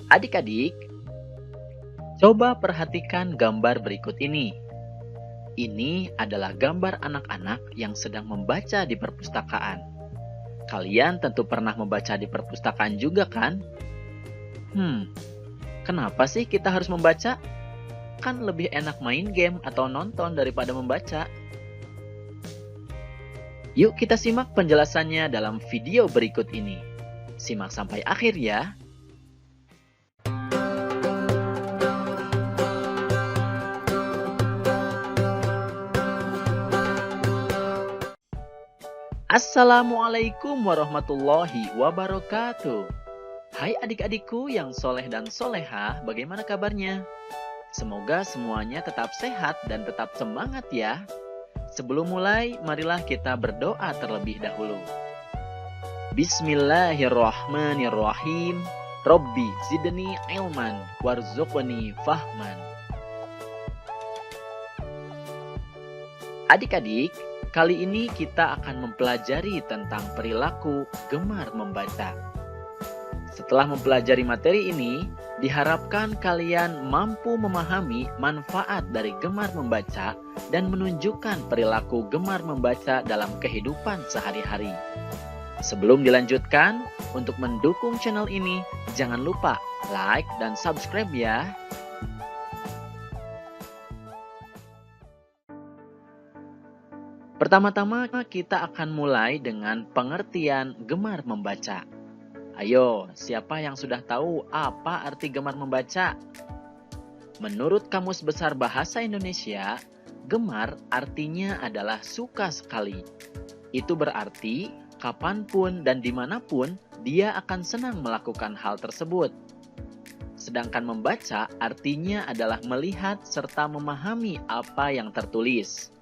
Adik-adik, coba perhatikan gambar berikut ini. Ini adalah gambar anak-anak yang sedang membaca di perpustakaan. Kalian tentu pernah membaca di perpustakaan juga kan? Kenapa sih kita harus membaca? Kan lebih enak main game atau nonton daripada membaca. Yuk kita simak penjelasannya dalam video berikut ini. Simak sampai akhir ya. Assalamualaikum warahmatullahi wabarakatuh. Hai adik-adikku yang soleh dan soleha, bagaimana kabarnya? Semoga semuanya tetap sehat dan tetap semangat ya. Sebelum mulai, marilah kita berdoa terlebih dahulu. Bismillahirrahmanirrahim. Robbi zidni ilman warzuqni fahman. Adik-adik, kali ini kita akan mempelajari tentang perilaku gemar membaca. Setelah mempelajari materi ini, diharapkan kalian mampu memahami manfaat dari gemar membaca dan menunjukkan perilaku gemar membaca dalam kehidupan sehari-hari. Sebelum dilanjutkan, untuk mendukung channel ini, jangan lupa like dan subscribe ya. Pertama-tama kita akan mulai dengan pengertian gemar membaca. Ayo, siapa yang sudah tahu apa arti gemar membaca? Menurut Kamus Besar Bahasa Indonesia, gemar artinya adalah suka sekali. Itu berarti kapanpun dan dimanapun dia akan senang melakukan hal tersebut. Sedangkan membaca artinya adalah melihat serta memahami apa yang tertulis.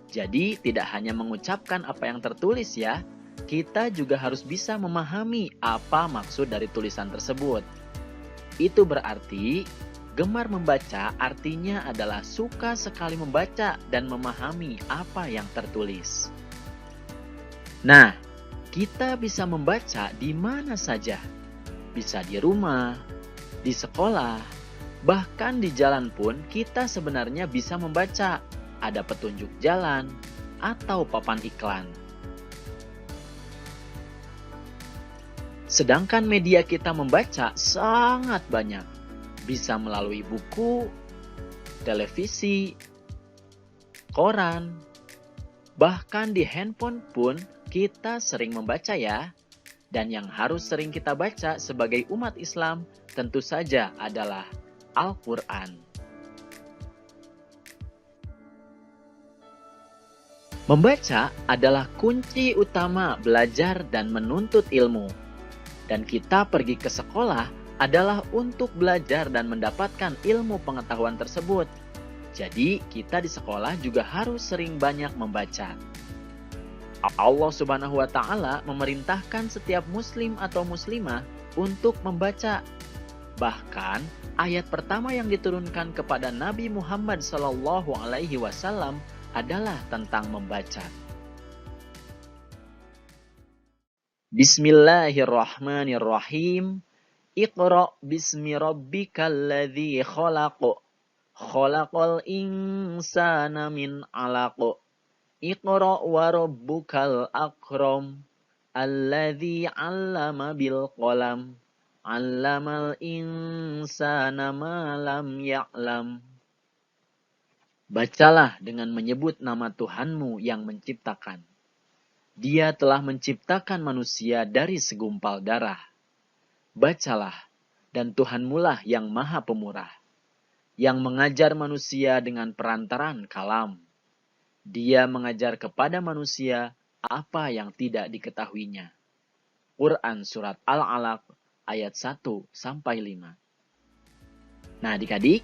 Jadi tidak hanya mengucapkan apa yang tertulis ya, kita juga harus bisa memahami apa maksud dari tulisan tersebut. Itu berarti gemar membaca artinya adalah suka sekali membaca dan memahami apa yang tertulis. Nah, kita bisa membaca di mana saja. Bisa di rumah, di sekolah, bahkan di jalan pun kita sebenarnya bisa membaca. Ada petunjuk jalan atau papan iklan. Sedangkan media kita membaca sangat banyak. Bisa melalui buku, televisi, koran, bahkan di handphone pun kita sering membaca ya. Dan yang harus sering kita baca sebagai umat Islam tentu saja adalah Al-Quran. Membaca adalah kunci utama belajar dan menuntut ilmu. Dan kita pergi ke sekolah adalah untuk belajar dan mendapatkan ilmu pengetahuan tersebut. Jadi kita di sekolah juga harus sering banyak membaca. Allah Subhanahu wa Ta'ala memerintahkan setiap muslim atau muslimah untuk membaca. Bahkan ayat pertama yang diturunkan kepada Nabi Muhammad SAW adalah tentang membaca. Bismillahirrahmanirrahim. Iqra bismi rabbikal ladzi khalaq. Khalaqal insana min 'alaq. Iqra wa rabbukal akram. Alladzi 'allama bil qalam. 'Allamal insana ma lam ya'lam. Bacalah dengan menyebut nama Tuhanmu yang menciptakan. Dia telah menciptakan manusia dari segumpal darah. Bacalah, dan Tuhanmulah yang maha pemurah, yang mengajar manusia dengan perantaran kalam. Dia mengajar kepada manusia apa yang tidak diketahuinya. Quran Surat Al-Alaq ayat 1-5. Nah adik-adik,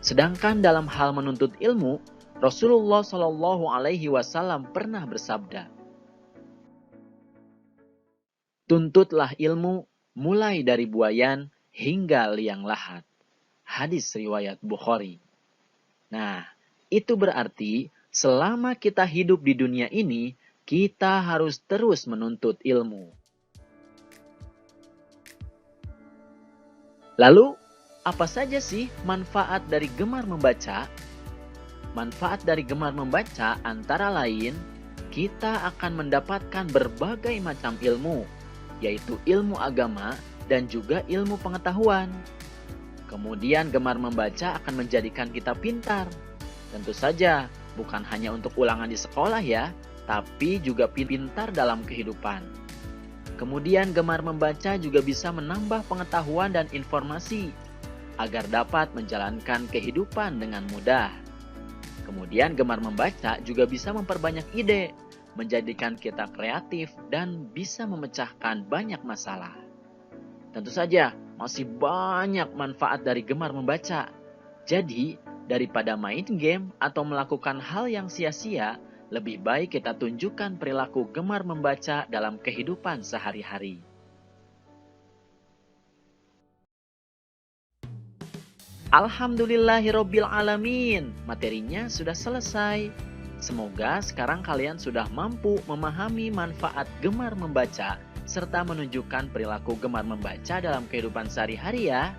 sedangkan dalam hal menuntut ilmu, Rasulullah SAW pernah bersabda, tuntutlah ilmu mulai dari buayan hingga liang lahat. Hadis riwayat Bukhari. Nah, itu berarti selama kita hidup di dunia ini, kita harus terus menuntut ilmu. Lalu, apa saja sih manfaat dari gemar membaca? Manfaat dari gemar membaca antara lain, kita akan mendapatkan berbagai macam ilmu, yaitu ilmu agama dan juga ilmu pengetahuan. Kemudian gemar membaca akan menjadikan kita pintar. Tentu saja, bukan hanya untuk ulangan di sekolah ya, tapi juga pintar dalam kehidupan. Kemudian gemar membaca juga bisa menambah pengetahuan dan informasi agar dapat menjalankan kehidupan dengan mudah. Kemudian gemar membaca juga bisa memperbanyak ide, menjadikan kita kreatif dan bisa memecahkan banyak masalah. Tentu saja, masih banyak manfaat dari gemar membaca. Jadi, daripada main game atau melakukan hal yang sia-sia, lebih baik kita tunjukkan perilaku gemar membaca dalam kehidupan sehari-hari. Alhamdulillahirobbil alamin. Materinya sudah selesai. Semoga sekarang kalian sudah mampu memahami manfaat gemar membaca serta menunjukkan perilaku gemar membaca dalam kehidupan sehari-hari ya.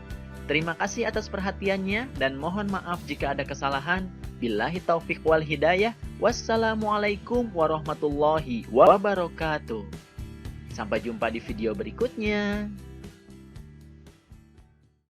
Terima kasih atas perhatiannya dan mohon maaf jika ada kesalahan. Billahi taufik wal hidayah. Wassalamualaikum warahmatullahi wabarakatuh. Sampai jumpa di video berikutnya.